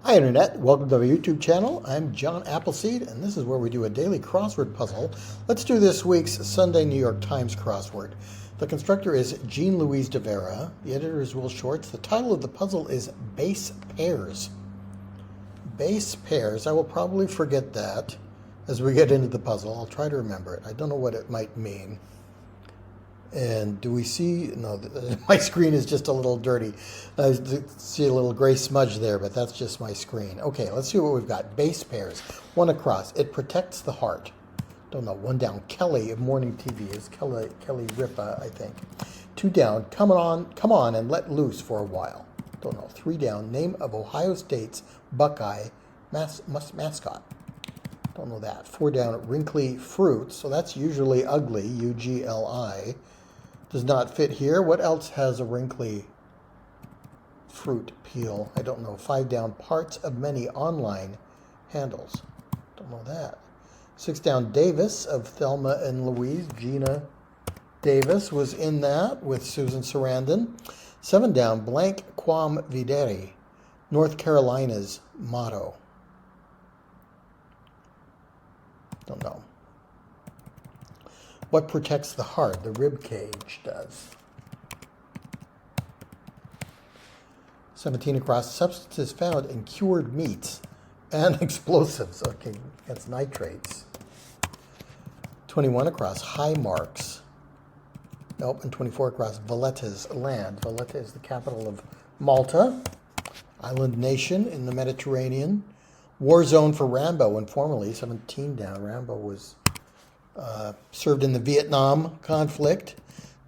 Hi Internet, welcome to our YouTube channel. I'm John Appleseed and this is where we do a daily crossword puzzle. Let's do this week's Sunday New York Times crossword. The constructor is Gene Louise De Vera. The editor is Will Shorts. The title of the puzzle is Base Pairs. Base pairs, I will probably forget that as we get into the puzzle. I'll try to remember it. I don't know what it might mean. And do we see, no, my screen is just a little dirty. I see a little gray smudge there, but that's just my screen. Okay, let's see what we've got. Base pairs. One across. It protects the heart. Don't know. One down. Kelly of Morning TV is Kelly Ripa, I think. Two down. Come on and let loose for a while. Don't know. Three down. Name of Ohio State's Buckeye mascot. Don't know that. Four down. Wrinkly fruit. So that's usually ugly. UGLI. Does not fit here. What else has a wrinkly fruit peel? I don't know. Five down. Parts of many online handles. Don't know that. Six down. Davis of Thelma and Louise. Gina Davis was in that with Susan Sarandon. Seven down. Blank quam videri. North Carolina's motto. Don't know. What protects the heart? The rib cage does. 17 across. Substances found in cured meats and explosives. Okay, that's nitrates. 21 across. High marks. Nope. And 24 across. Valletta's land. Valletta is the capital of Malta. Island nation in the Mediterranean. War zone for Rambo informally. 17 down. Rambo was served in the Vietnam conflict.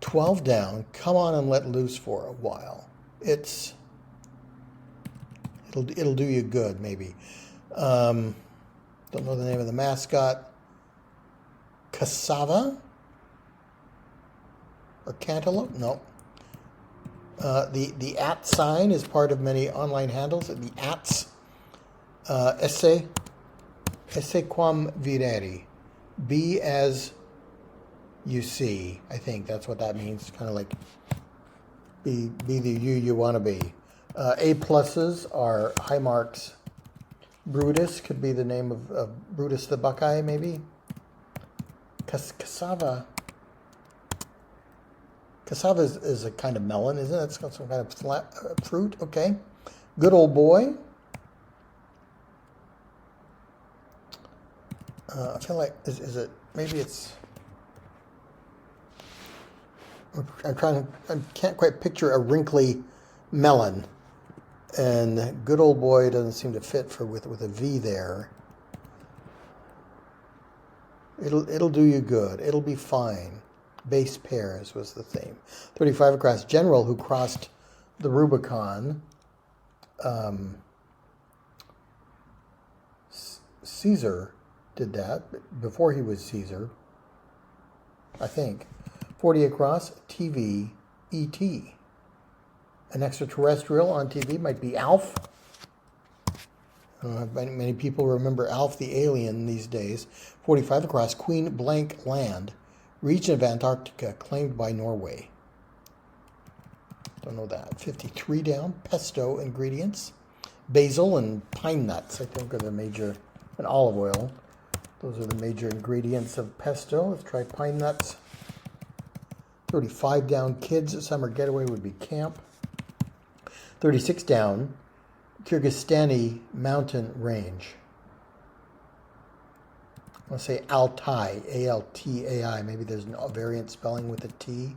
12 down. Come on and let loose for a while. It'll do you good, maybe. Don't know the name of the mascot. Cassava or cantaloupe? No. The @ sign is part of many online handles. The ats. Esse quam videri. Be as you see. I think that's what that means. Kind of like be the you want to be. A pluses are high marks. Brutus could be the name of Brutus the Buckeye, maybe. Cassava. Cassava is a kind of melon, isn't it? It's got some kind of fruit. Okay. Good old boy. I feel like, is it, maybe it's, I can't quite picture a wrinkly melon. And good old boy doesn't seem to fit with a V there. It'll do you good. It'll be fine. Base pairs was the theme. 35 across. General who crossed the Rubicon. Caesar did that before he was Caesar, I think. 40 across. TV, E.T. An extraterrestrial on TV might be Alf. Many people remember Alf the alien these days. 45 across. Queen blank land. Region of Antarctica claimed by Norway. Don't know that. 53 down. Pesto ingredients. Basil and pine nuts, I think, are the major, and olive oil. Those are the major ingredients of pesto. Let's try pine nuts. 35 down. Kids' summer getaway would be camp. 36 down. Kyrgyzstani mountain range. I'll say Altai, A-L-T-A-I. Maybe there's a variant spelling with a T.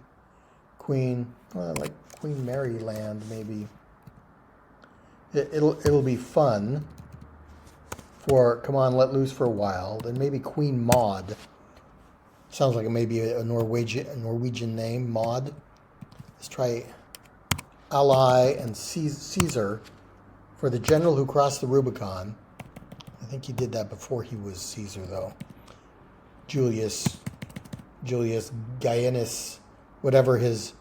Queen, like Queen Mary land, maybe. It'll be fun. For come on, let loose for a while. Then maybe Queen Maud. Sounds like it may be a Norwegian name, Maud. Let's try ally and Caesar for the general who crossed the Rubicon. I think he did that before he was Caesar, though. Julius Gaius, whatever his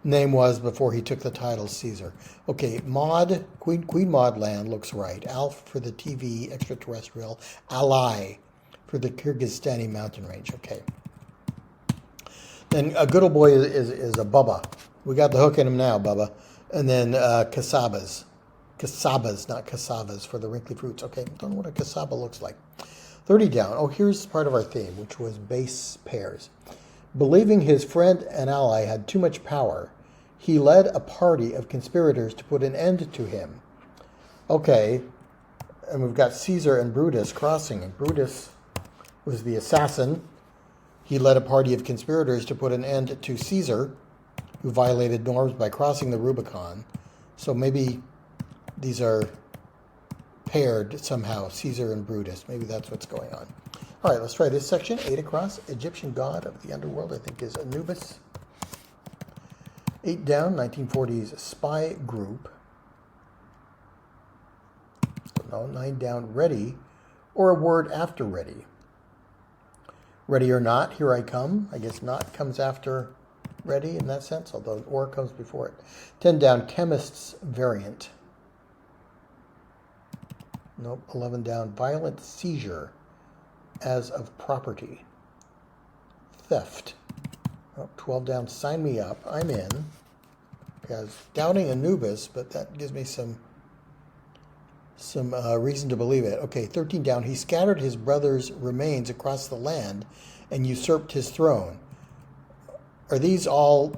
name was before he took the title Caesar. Okay, Maud, Queen Maud land looks right. Alf for the TV extraterrestrial. Ally for the Kyrgyzstani mountain range. Okay. Then a good old boy is a Bubba. We got the hook in him now, Bubba. And then Cassabas. Casabas, not cassavas, for the wrinkly fruits. Okay, don't know what a cassava looks like. 30 down. Oh, here's part of our theme, which was base pairs. Believing his friend and ally had too much power, he led a party of conspirators to put an end to him. Okay, and we've got Caesar and Brutus crossing, and Brutus was the assassin. He led a party of conspirators to put an end to Caesar, who violated norms by crossing the Rubicon. So maybe these are paired somehow, Caesar and Brutus. Maybe that's what's going on. All right, let's try this section. 8 across. Egyptian god of the underworld, I think, is Anubis. 8 down, 1940s spy group. No, 9 down, ready, or a word after ready. Ready or not, here I come. I guess not comes after ready in that sense, although or comes before it. 10 down, chemist's variant. Nope. 11 down, violent seizure as of property. Theft. Oh, 12 down, sign me up. I'm in. Okay, I was doubting Anubis, but that gives me some reason to believe it. Okay, 13 down, he scattered his brother's remains across the land and usurped his throne. Are these all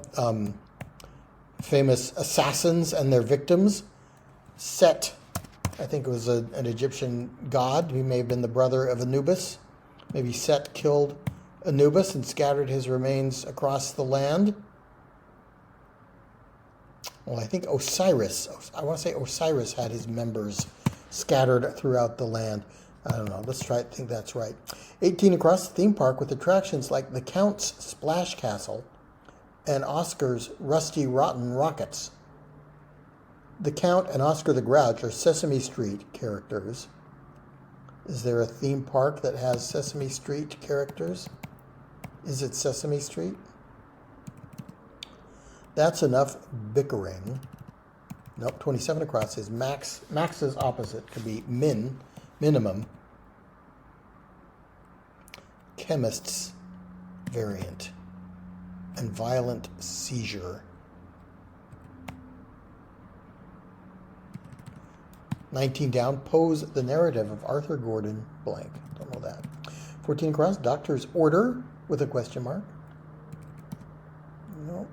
famous assassins and their victims? Set, I think it was an Egyptian god. He may have been the brother of Anubis. Maybe Set killed Anubis and scattered his remains across the land. Well, I think Osiris, I want to say Osiris had his members scattered throughout the land. I don't know. Let's try it. I think that's right. 18 across the theme park with attractions like the Count's Splash Castle and Oscar's Rusty Rotten Rockets. The Count and Oscar the Grouch are Sesame Street characters. Is there a theme park that has Sesame Street characters? Is it Sesame Street? That's enough bickering. Nope, 27 across is max. Max's opposite could be minimum. Chemist's variant. And violent seizure. 19 down, pose the narrative of Arthur Gordon blank. Don't know that. 14 across, doctor's order with a question mark. Nope.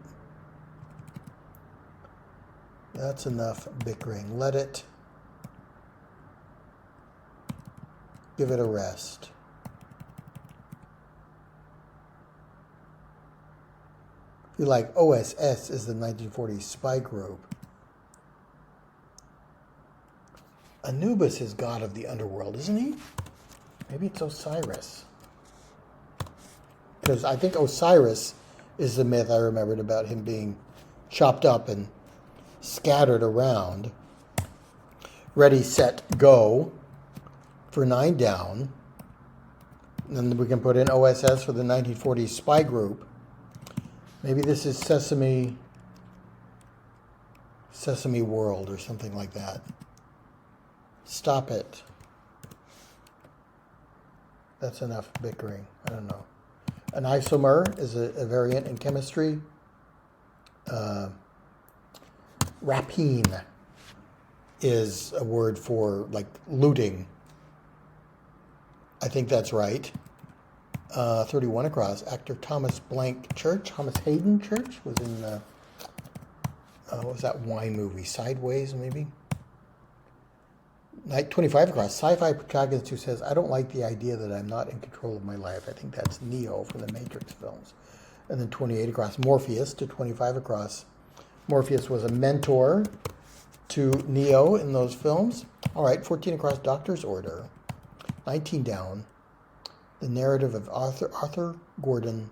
That's enough bickering. Let it. Give it a rest. If you like, OSS is the 1940s spy group. Anubis is god of the underworld, isn't he? Maybe it's Osiris. Because I think Osiris is the myth I remembered about him being chopped up and scattered around. Ready, set, go for 9 down. And then we can put in OSS for the 1940s spy group. Maybe this is Sesame World or something like that. Stop it. That's enough bickering. I don't know. An isomer is a variant in chemistry. Rapine is a word for like looting. I think that's right. 31 across. Actor Thomas Blank Church, Thomas Hayden Church, was in what was that wine movie? Sideways, maybe? 25 across. Sci-fi protagonist who says, I don't like the idea that I'm not in control of my life. I think that's Neo from the Matrix films. And then 28 across. Morpheus to 25 across. Morpheus was a mentor to Neo in those films. All right, 14 across. Doctor's order. 19 down. The narrative of Arthur Gordon.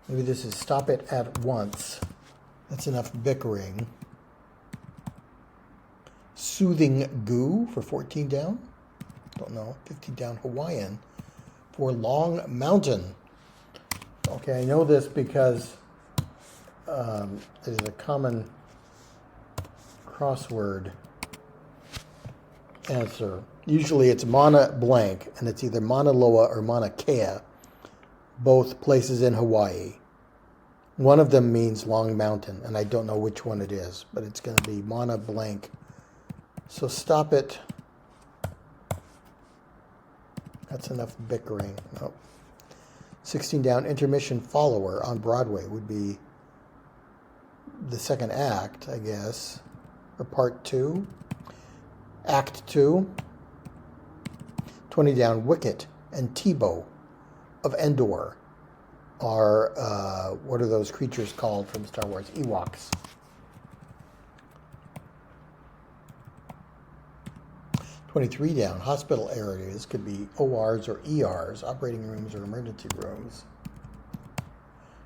Maybe this is stop it at once. That's enough bickering. Soothing goo for 14 down. Don't know. 15 down. Hawaiian for Long Mountain. Okay, I know this because it is a common crossword answer. Usually it's Mauna blank, and it's either Mauna Loa or Mauna Kea, both places in Hawaii. One of them means Long Mountain, and I don't know which one it is, but it's going to be Mana blank. So stop it. That's enough bickering. Nope. 16 down, intermission follower on Broadway would be the second act, I guess, or part 2. Act 2. 20 down, Wicket and Tebow of Endor are, what are those creatures called from Star Wars? Ewoks. $23 down, hospital areas could be ORs or ERs, operating rooms or emergency rooms.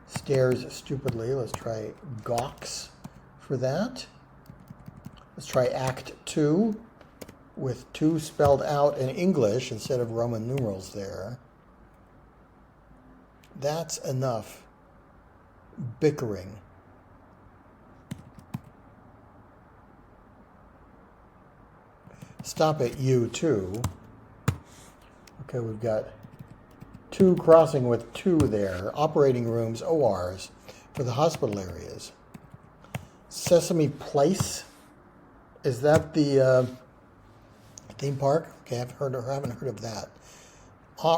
Stairs, stupidly, let's try gawks for that. Let's try Act 2 with 2 spelled out in English instead of Roman numerals there. That's enough bickering. Stop at U2. Okay, we've got 2 crossing with 2 there. Operating rooms, ORs, for the hospital areas. Sesame Place. Is that the theme park? Okay, I haven't heard of that.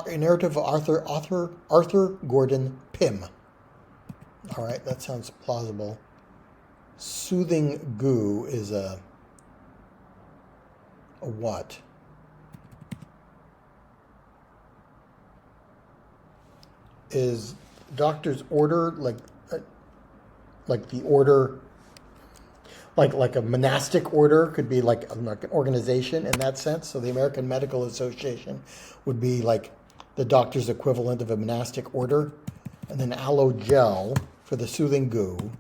Narrative of Arthur Gordon Pym. All right, that sounds plausible. Soothing Goo is a what? Is doctor's order like the order, like a monastic order could be like an organization in that sense? So the American Medical Association would be like the doctor's equivalent of a monastic order, and then aloe gel for the soothing goo.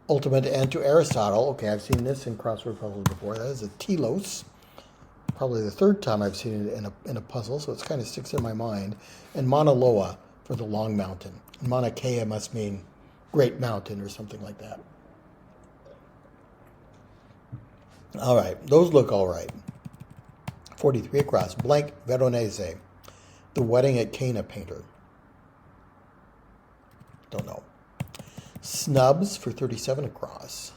Ultimate end to Aristotle. Okay, I've seen this in crossword puzzles before. That is a telos. Probably the 3rd time I've seen it in a puzzle, so it kind of sticks in my mind. And Mauna Loa for the Long Mountain. And Mauna Kea must mean Great Mountain or something like that. All right, those look all right. 43 across. Blank Veronese. The Wedding at Cana painter. Don't know. Snubs for 37 across.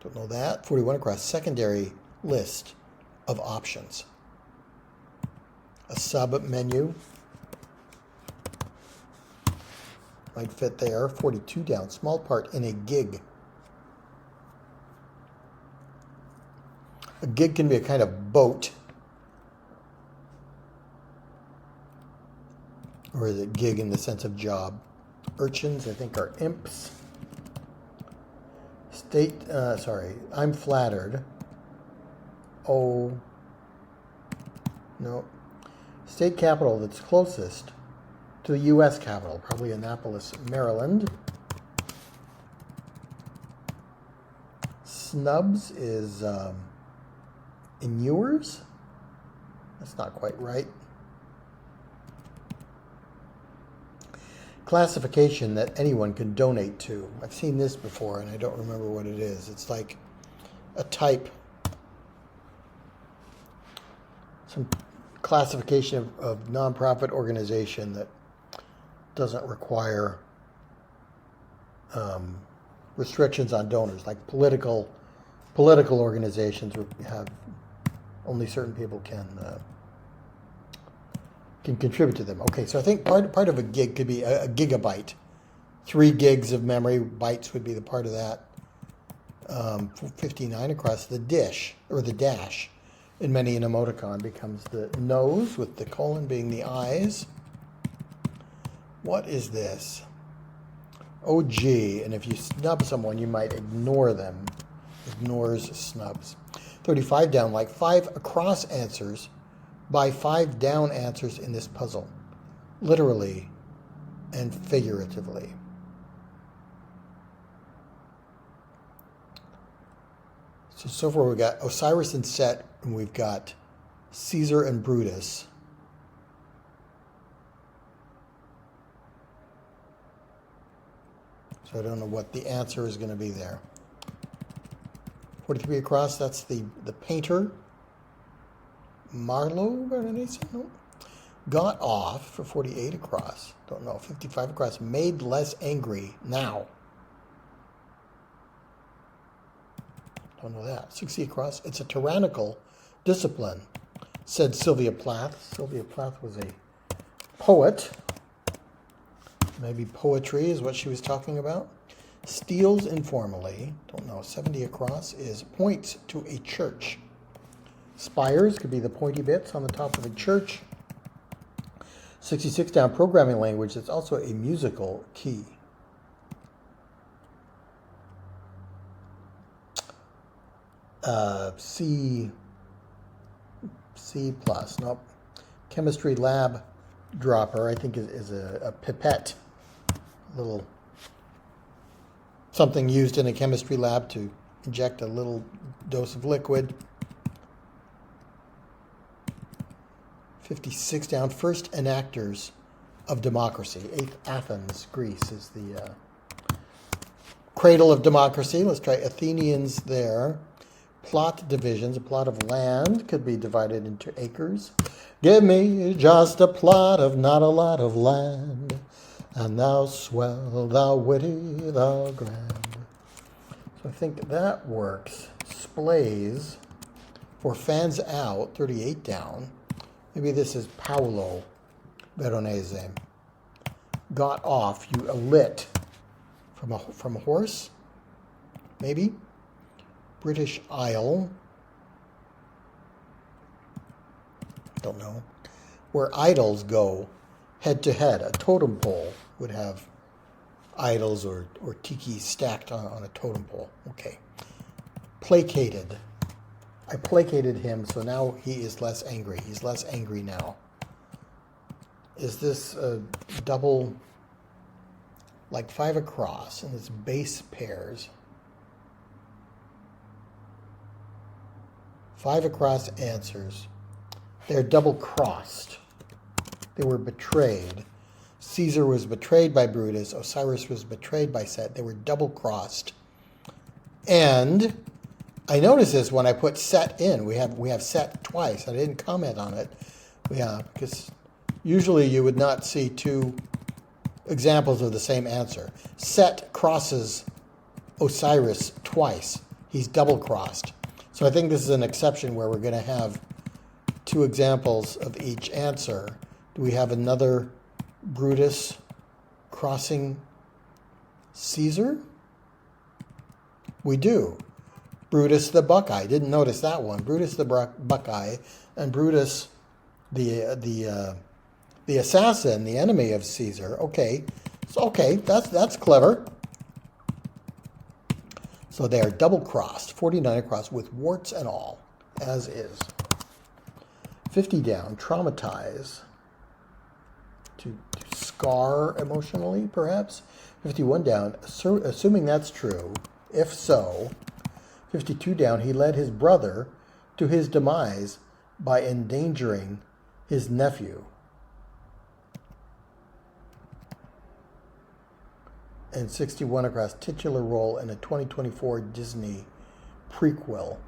Don't know that. 41 across. Secondary list of options. A sub menu. Might fit there. 42 down. Small part in a gig. A gig can be a kind of boat. Or is it gig in the sense of job? Urchins, I think, are imps. I'm flattered. Oh, no. State capital that's closest to the U.S. capital, probably Annapolis, Maryland. Snubs is inures? That's not quite right. Classification that anyone can donate to. I've seen this before and I don't remember what it is. It's like a type, some classification of nonprofit organization that doesn't require restrictions on donors, like political organizations have only certain people can contribute to them. Okay, so I think part of a gig could be a gigabyte. 3 gigs of memory, bytes would be the part of that. 59 across. The dish, or the dash, in many an emoticon becomes the nose, with the colon being the eyes. What is this? Oh, gee, and if you snub someone, you might ignore them. Ignores snubs. 35 down, like 5 across answers by 5 down answers in this puzzle, literally and figuratively. So far we've got Osiris and Set, and we've got Caesar and Brutus. So I don't know what the answer is going to be there. 43 across, that's the painter. Marlowe Veronese? No. Got off for 48 across. Don't know. 55 across. Made less angry now. Don't know that. 60 across. It's a tyrannical discipline, said Sylvia Plath. Sylvia Plath was a poet. Maybe poetry is what she was talking about. Steals informally. Don't know. 70 across is points to a church. Spires could be the pointy bits on the top of a church. 66 down, programming language. It's also a musical key. C plus. Nope. Chemistry lab dropper, I think, is a pipette. A little something used in a chemistry lab to inject a little dose of liquid. 56 down, first enactors of democracy. Athens, Greece is the cradle of democracy. Let's try Athenians there. Plot divisions. A plot of land could be divided into acres. Give me just a plot of not a lot of land, and thou swell, thou witty, thou grand. So I think that works. Splays for fans out, 38 down. Maybe this is Paolo Veronese. Got off, you alit from a horse, maybe. British Isle. Don't know. Where idols go head to head. A totem pole would have idols or tiki stacked on a totem pole. Okay. Placated. I placated him, so now he is less angry. He's less angry now. Is this a double, like 5 across, and it's base pairs? 5 across answers. They're double-crossed. They were betrayed. Caesar was betrayed by Brutus. Osiris was betrayed by Set. They were double-crossed. And I noticed this when I put Set in. We have Set twice. I didn't comment on it. Yeah, because usually you would not see two examples of the same answer. Set crosses Osiris twice. He's double-crossed. So I think this is an exception where we're going to have two examples of each answer. Do we have another Brutus crossing Caesar? We do. Brutus the Buckeye. Didn't notice that one. Brutus the Buckeye and Brutus the assassin, the enemy of Caesar. Okay. So okay, that's clever. So they are double-crossed, 49 across, with warts and all, as is. 50 down, traumatize, to scar emotionally, perhaps. 51 down, assuming that's true, if so. 52 down, he led his brother to his demise by endangering his nephew. And 61 across, titular role in a 2024 Disney prequel.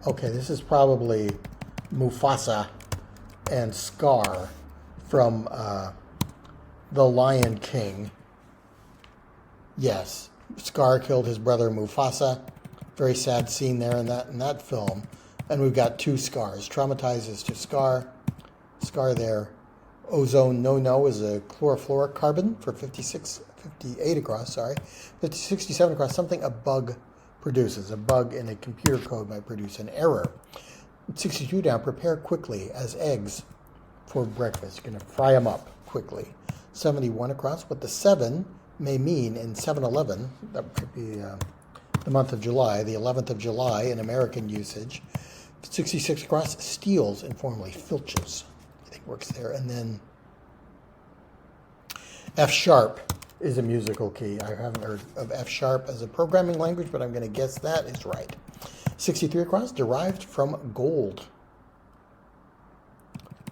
Okay, this is probably Mufasa and Scar from The Lion King. Yes, Scar killed his brother Mufasa. Very sad scene there in that film. And we've got two Scars. Traumatizes to Scar. Scar there. Ozone no is a chlorofluorocarbon for 58 across, 67 across, something a bug produces. A bug in a computer code might produce an error. 62 down, prepare quickly as eggs for breakfast. You're going to fry them up quickly. 71 across, what the 7 may mean in 7-Eleven. That could be the month of July, the 11th of July in American usage. 66 across, steals informally, filches. I think works there. And then F sharp is a musical key. I haven't heard of F sharp as a programming language, but I'm going to guess that is right. 63 across, derived from gold.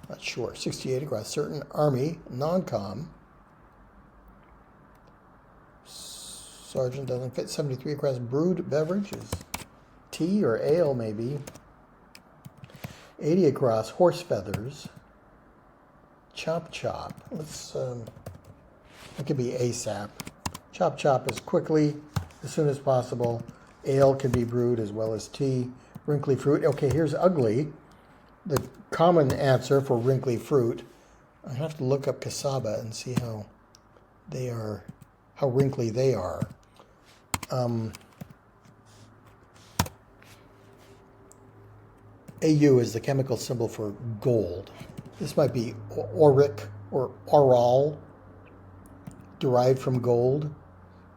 Not sure. 68 across, certain army, non-com. Sergeant doesn't fit. 73 across, brewed beverages. Tea or ale, maybe. 80 across, horse feathers. chop chop. Let's, it could be ASAP. Chop chop is quickly, as soon as possible. Ale can be brewed as well as tea. Wrinkly fruit. Okay, here's ugly. The common answer for wrinkly fruit. I have to look up cassava and see how they are, how wrinkly they are. AU is the chemical symbol for gold. This might be auric or aural, derived from gold.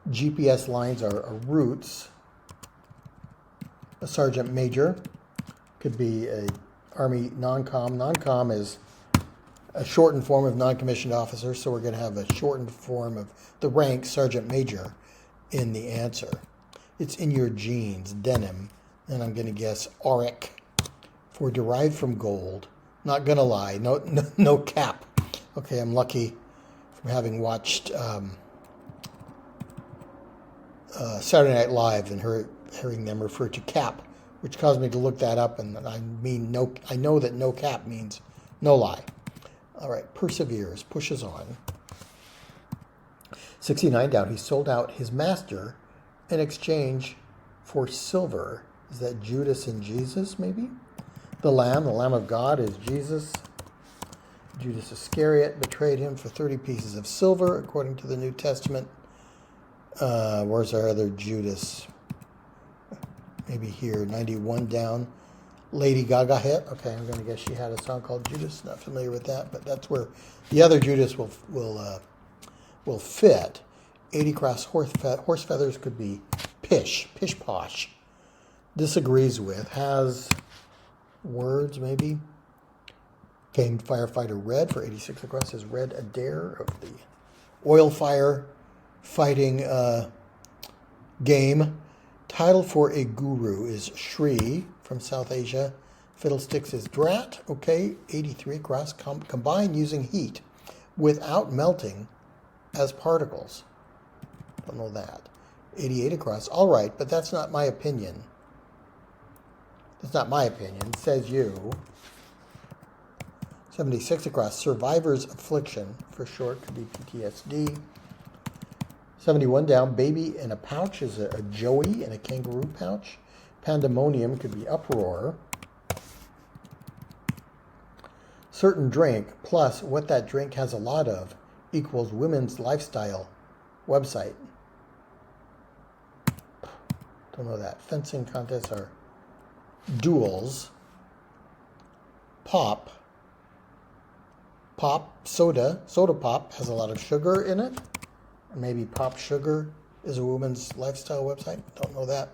GPS lines are roots. A sergeant major could be a Army non-com. Non-com is a shortened form of non-commissioned officer, so we're going to have a shortened form of the rank sergeant major in the answer. It's in your genes, denim, and I'm going to guess auric for derived from gold. Not going to lie, no cap. Okay, I'm lucky from having watched Saturday Night Live and hearing them refer to cap, which caused me to look that up, and I know that no cap means no lie. All right, perseveres, pushes on. 69 down, he sold out his master in exchange for silver. Is that Judas and Jesus, maybe? The Lamb of God is Jesus. Judas Iscariot betrayed him for 30 pieces of silver, according to the New Testament. Where's our other Judas? Maybe here, 91 down. Lady Gaga hit. Okay, I'm going to guess she had a song called Judas. Not familiar with that, but that's where the other Judas will fit. 80 cross horse feathers could be pish posh. Disagrees with, has words maybe. Famed firefighter Red for 86 across is Red Adair of the oil fire fighting game. Title for a guru is Shri from South Asia. Fiddlesticks is Drat. Okay, 83 across. Combine using heat without melting as particles. Don't know that. 88 across. All right, but that's not my opinion. That's not my opinion. Says you. 76 across. Survivor's affliction for short could be PTSD. 71 down. Baby in a pouch is a Joey in a kangaroo pouch. Pandemonium could be uproar. Certain drink plus what that drink has a lot of equals women's lifestyle website. Don't know that. Fencing contests are duels. Pop soda pop has a lot of sugar in it. Maybe Pop Sugar is a woman's lifestyle website. Don't know that.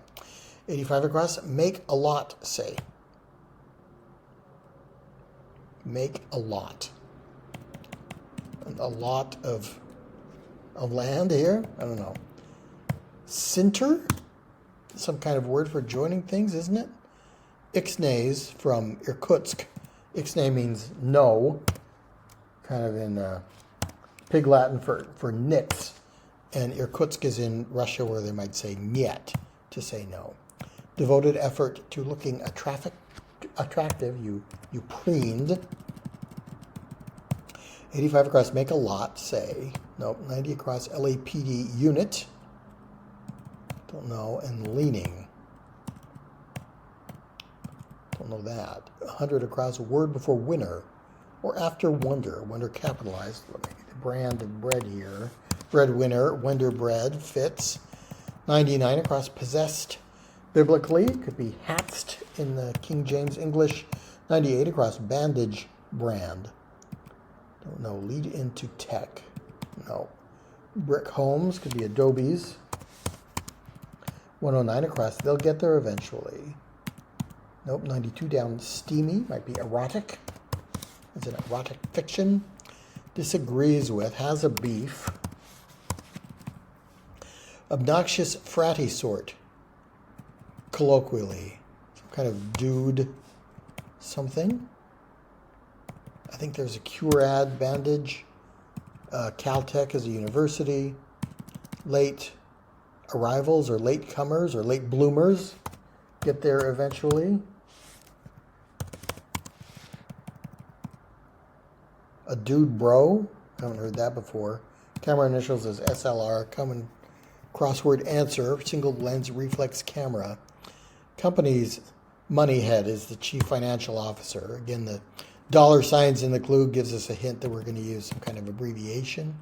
85 across. Make a lot, say. Make a lot. A lot of land here? I don't know. Sinter? Some kind of word for joining things, isn't it? Ixnays from Irkutsk. Ixnay means no, kind of in Pig Latin for nits. And Irkutsk is in Russia where they might say niet, to say no. Devoted effort to looking attractive, you preened. 85 across, make a lot, say. Nope, 90 across, LAPD unit. Don't know, and leaning. Don't know that. 100 across, word before winner, or after wonder. Wonder capitalized. Let me get the brand of bread here. Breadwinner, Wonder Bread, fits. 99 across, possessed. Biblically, could be hatzed in the King James English. 98 across, bandage brand. Don't know, lead into tech. No. Brick homes, could be Adobe's. 109 across, they'll get there eventually. Nope, 92 down, steamy, might be erotic. Is it erotic fiction? Disagrees with, has a beef. Obnoxious fratty sort, colloquially. Some kind of dude something. I think there's a Curad bandage. Caltech is a university. Late arrivals or late comers or late bloomers get there eventually. A dude bro. Haven't heard that before. Camera initials is SLR. Common crossword answer. Single lens reflex camera. Company's money head is the chief financial officer. Again, the dollar signs in the clue gives us a hint that we're going to use some kind of abbreviation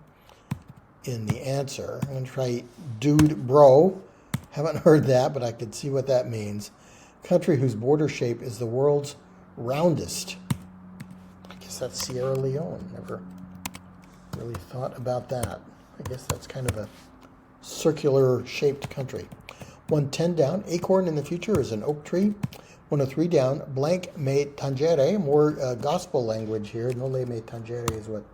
in the answer. I'm going to try dude bro. Haven't heard that, but I could see what that means. Country whose border shape is the world's roundest. I guess that's Sierra Leone. Never really thought about that. I guess that's kind of a circular shaped country. 110 down, acorn in the future is an oak tree. 103 down, blank me tangere, more gospel language here. Nole me tangere is what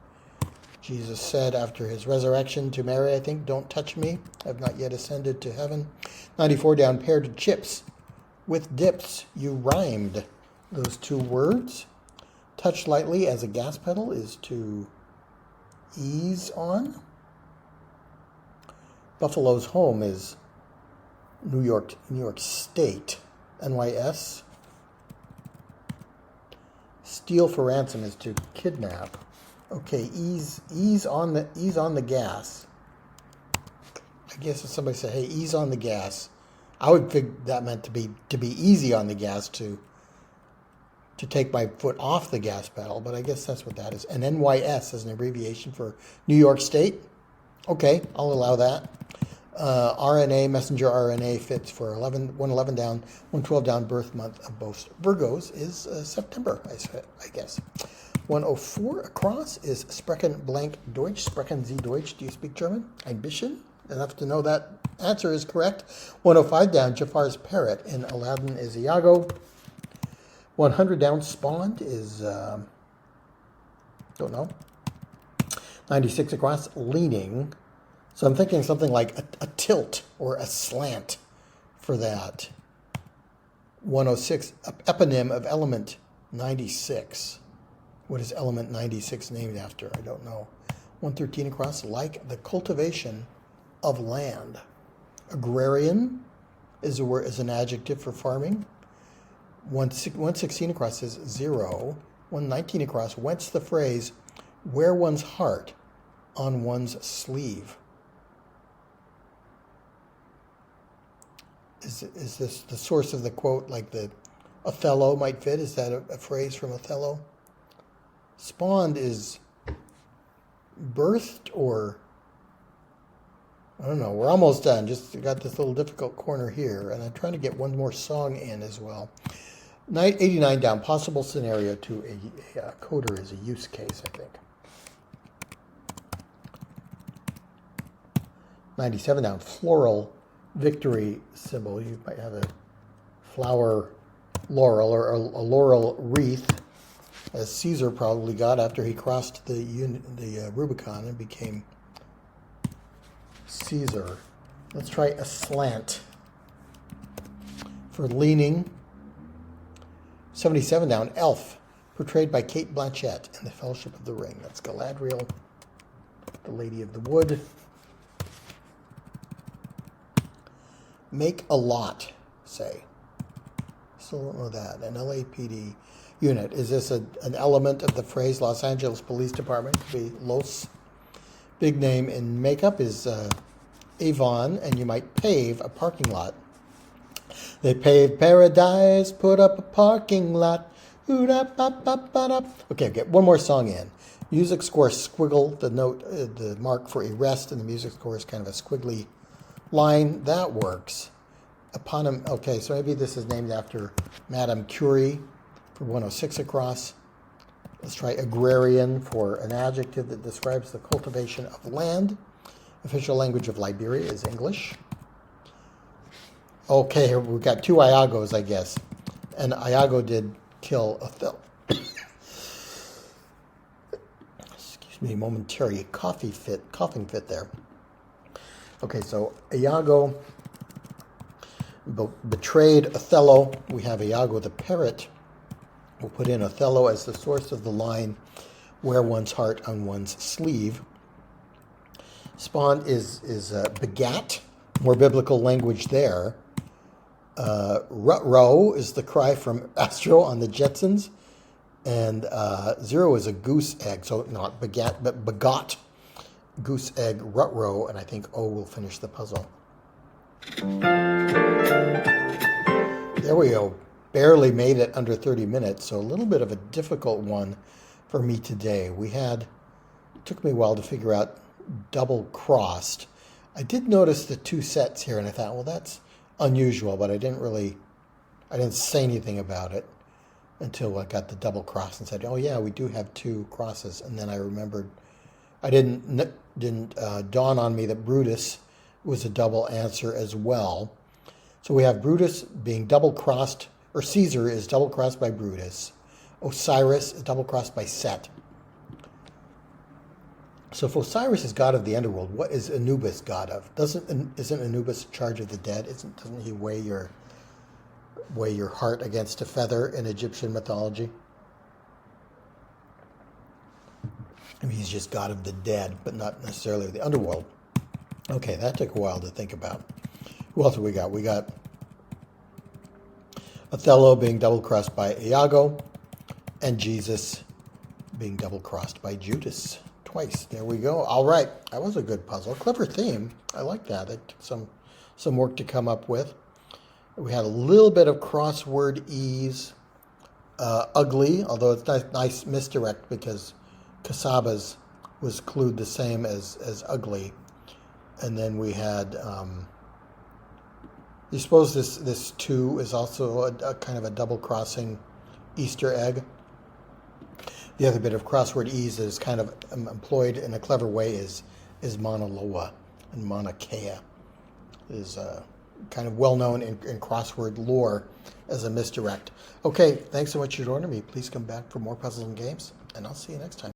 Jesus said after his resurrection to Mary, I think. Don't touch me, I've not yet ascended to heaven. 94 down, paired chips with dips. You rhymed those two words. Touch lightly as a gas pedal is to ease on. Buffalo's home is New York State. NYS. Steal for ransom is to kidnap. Okay, ease on the gas. I guess if somebody said, "Hey, ease on the gas," I would think that meant to be easy on the gas, to take my foot off the gas pedal. But I guess that's what that is. And NYS is an abbreviation for New York State. Okay, I'll allow that. RNA, messenger RNA fits for 111 down, 112 down. Birth month of both Virgos is September, I guess. 104 across is Sprechen blank Deutsch. Sprechen Sie Deutsch? Do you speak German? Ein bisschen. Enough to know that answer is correct. 105 down, Jafar's parrot in Aladdin is Iago. 100 down, spawned is, don't know. 96 across, leaning. So I'm thinking something like a tilt or a slant for that. 106, eponym of element 96. What is element 96 named after? I don't know. 113 across, like the cultivation of land. Agrarian is an adjective for farming. 116 across is zero. 119 across, whence the phrase, wear one's heart on one's sleeve. Is this the source of the quote, like the Othello might fit? Is that a phrase from Othello? Spawned is birthed, or I don't know. We're almost done. Just got this little difficult corner here, and I'm trying to get one more song in as well. 89 down, possible scenario to a coder is a use case, I think. 97 down, floral victory symbol. You might have a flower laurel or a laurel wreath, as Caesar probably got after he crossed the Rubicon and became Caesar. Let's try a slant for leaning. 77 down, elf, portrayed by Kate Blanchett in The Fellowship of the Ring. That's Galadriel, the Lady of the Wood. Make a lot, say. Still don't know that. An LAPD unit. Is this an element of the phrase Los Angeles Police Department? Could be Los. Big name in makeup is Avon, and you might pave a parking lot. They paved paradise, put up a parking lot. Okay, get one more song in. Music score, squiggle, the note, the mark for a rest in the music score is kind of a squiggly line. That works. Eponym, okay, so maybe this is named after Madame Curie for 106 across. Let's try agrarian for an adjective that describes the cultivation of land. Official language of Liberia is English. Okay, here we've got two Iagos, I guess. And Iago did kill Othello. Excuse me, momentary coughing fit there. Okay, so Iago betrayed Othello. We have Iago the parrot. We'll put in Othello as the source of the line, wear one's heart on one's sleeve. Spawn is begat, more biblical language there. Rut-row is the cry from Astro on the Jetsons. And 0 is a goose egg, so not begat, but begot goose egg rut row, and I think O will finish the puzzle. There we go. Barely made it under 30 minutes, so a little bit of a difficult one for me today. It took me a while to figure out double crossed. I did notice the 2 sets here, and I thought, well, that's unusual, but I didn't say anything about it until I got the double cross and said, oh yeah, we do have 2 crosses. And then I remembered, I didn't dawn on me that Brutus was a double answer as well. So we have Brutus being double crossed, or Caesar is double crossed by Brutus. Osiris is double crossed by Set. So if Osiris is god of the underworld, what is Anubis god of? Isn't Anubis in charge of the dead? Doesn't he weigh your heart against a feather in Egyptian mythology? I mean, he's just god of the dead, but not necessarily of the underworld. Okay, that took a while to think about. Who else have we got? We got Othello being double-crossed by Iago, and Jesus being double-crossed by Judas twice. There we go. All right, that was a good puzzle. Clever theme. I like that. It took some work to come up with. We had a little bit of crossword ease. Ugly, although it's nice misdirect because Casaba's was clued the same as ugly. And then we had, you suppose this 2 is also a kind of a double crossing Easter egg. The other bit of crossword ease that is kind of employed in a clever way is Mauna Loa, and Mauna Kea is kind of well known in crossword lore as a misdirect. Okay, thanks so much for joining me. Please come back for more puzzles and games, and I'll see you next time.